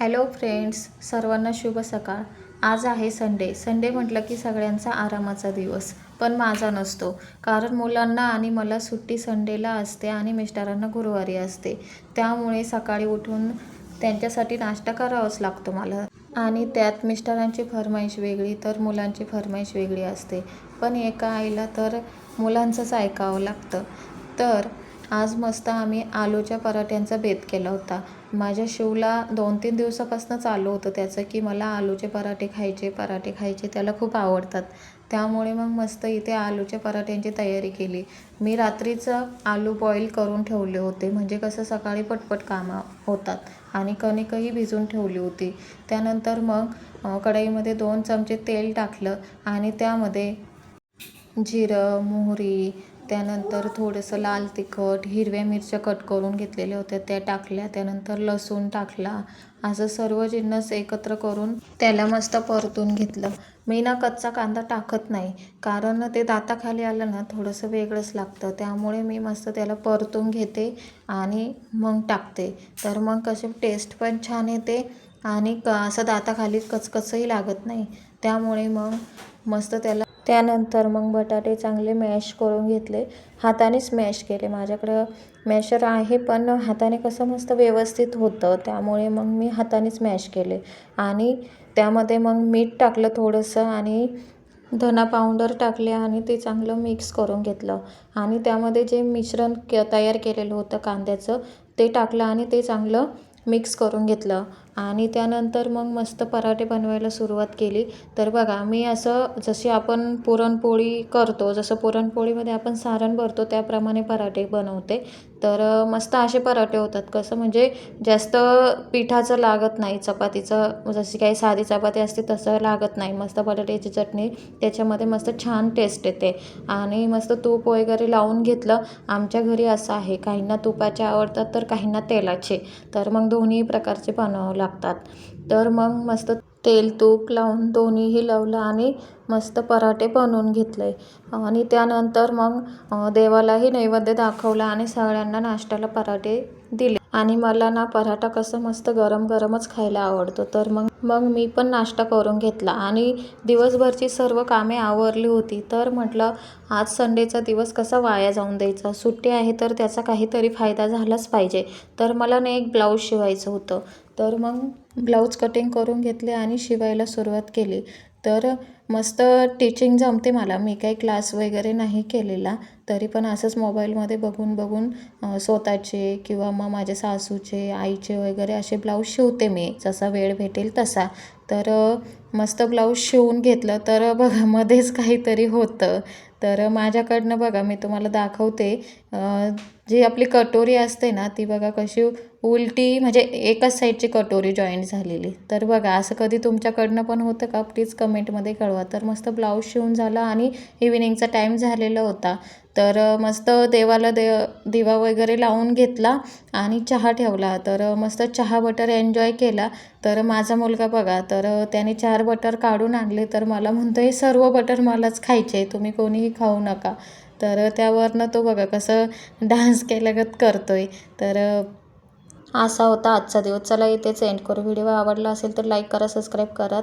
Hello friends, सर्वांना शुभ सकाळ. आज आहे संडे म्हटलं की सगळ्यांचा आरामाचा दिवस. पण माझा नसतो, कारण मुलांना आणि मला सुट्टी संडेला असते आणि मिस्टरांना गुरुवारी असते. त्यामुळे सकाळी उठून त्यांच्यासाठी नाश्ता करावाच लागतो मला. आणि त्यात मिस्टरांची फर्माईश वेगळी तर मुलांची फर्माईश वेगळी असते. पण एका आईला तर मुलांचंच ऐकावं लागतं. तर आज मस्त आम्ही आलूच्या पराठ्यांचा बेत केला होता. माझ्या शिवला 2-3 दिवसापासून चालू होतं त्याचं की मला आलूचे पराठे खायचे. त्याला खूप आवडतात. त्यामुळे मग मस्त इथे आलूच्या पराठ्यांची तयारी केली. मी रात्रीचं आलू बॉईल करून ठेवले होते, म्हणजे कसं सकाळी पटपट कामं होतात. आणि कणिकही भिजवून ठेवली होती. त्यानंतर मग कढईमध्ये 2 चमचे तेल टाकलं आणि त्यामध्ये जिरं, मोहरी, त्यानंतर थोडंसं लाल तिखट, हिरव्या मिरच्या कट करून घेतलेल्या होत्या त्या टाकल्या. त्यानंतर लसूण टाकला. असं सर्व जिन्नस एकत्र करून त्याला मस्त परतून घेतलं. मी ना कच्चा कांदा टाकत नाही, कारण ते दाताखाली आलं ना थोडंसं वेगळंच लागतं. त्यामुळे मी मस्त त्याला परतून घेते आणि मग टाकते. तर मग कशी टेस्ट पण छान येते आणि असं दाताखाली कचकचही लागत नाही. त्यामुळे मग मस्त त्यानंतर मग बटाटे चांगले मॅश करून घेतले. हातानेच मॅश केले. माझ्याकडं मॅशर आहे, पण हाताने कसं मस्त व्यवस्थित होतं. त्यामुळे मग मी हातानेच मॅश केले. आणि त्यामध्ये मग मीठ टाकलं थोडंसं आणि धना पावडर टाकले आणि ते चांगलं मिक्स करून घेतलं. आणि त्यामध्ये जे मिश्रण तयार केलेलं होतं कांद्याचं ते टाकलं आणि ते चांगलं मिक्स करून घेतलं. आणि त्यानंतर मग मस्त पराठे बनवायला सुरुवात केली. तर बघा, मी असं जशी आपण पुरणपोळी करतो, जसं पुरणपोळीमध्ये आपण सारण भरतो त्याप्रमाणे पराठे बनवते. तर मस्त असे पराठे होतात. कसं म्हणजे जास्त पिठाचं लागत नाही, चपातीचं जशी काही साधी चपाती असते तसं लागत नाही. मस्त बटाट्याची चटणी त्याच्यामध्ये मस्त छान टेस्ट येते. आणि मस्त तूप वगैरे लावून घेतलं. आमच्या घरी असं आहे, काहींना तुपाचे आवडतात तर काहींना तेलाचे. तर मग दोन्ही प्रकारचे बनवावं लागतात. तर मग मस्त तेल तूप लावून दोन्हीही लावलं आणि मस्त पराठे बनवून घेतले. आणि त्यानंतर मग देवालाही नैवेद्य दाखवला आणि सगळ्यांना नाश्त्याला पराठे दिले. आणि मला ना पराठा कसं मस्त गरम गरमच खायला आवडतो. तर मग मी पण नाश्ता करून घेतला आणि दिवसभरची सर्व कामे आवरली होती. तर म्हटलं आज संडेचा दिवस कसा वाया जाऊन द्यायचा, सुट्टी आहे तर त्याचा काहीतरी फायदा झालाच पाहिजे. तर मला ना एक ब्लाऊज शिवायचं होतं. तर मग ब्लाऊज कटिंग करून घेतले आणि शिवायला सुरुवात केली. तर मस्त टिचिंग जमते मला. मी काही क्लास वगैरे नाही केलेला, तरी पण असंच मोबाईलमध्ये बघून स्वतःचे किंवा मग माझ्या सासूचे, आईचे वगैरे असे ब्लाऊज शिवते मी, जसा वेळ भेटेल तसा. तर मस्त ब्लाऊज शिवून घेतलं. तर बघा मध्येच काहीतरी होतं. तर माझ्याकडनं बघा मी तुम्हाला दाखवते. जी आपली कटोरी असते ना ती बघा कशी उलटी, म्हणजे एकाच साईडची कटोरी जॉईंट झालेली. तर बघा असं कधी तुमच्याकडनं पण होतं का, प्लीज कमेंटमध्ये कळवा. तर मस्त ब्लाऊज शिवून झाला आणि इव्हिनिंगचा टाईम झालेला होता. तर मस्त देवाला दिवा वगैरे लावून घेतला आणि चहा ठेवला. तर मस्त चहा बटर एन्जॉय केला. तर माझा मुलगा बघा, तर त्याने 4 बटर काढून आणले. तर मला म्हणतो हे सर्व बटर मलाच खायचे, तुम्ही कोणीही खाऊ नका. तर त्यावरनं तो बघा कसं डान्स केल्यागत करतोय. तर असा होता आजचा दिवस. चला इथेच एंड करू. व्हिडिओ आवडला असेल तर लाईक करा, सबस्क्राईब करा.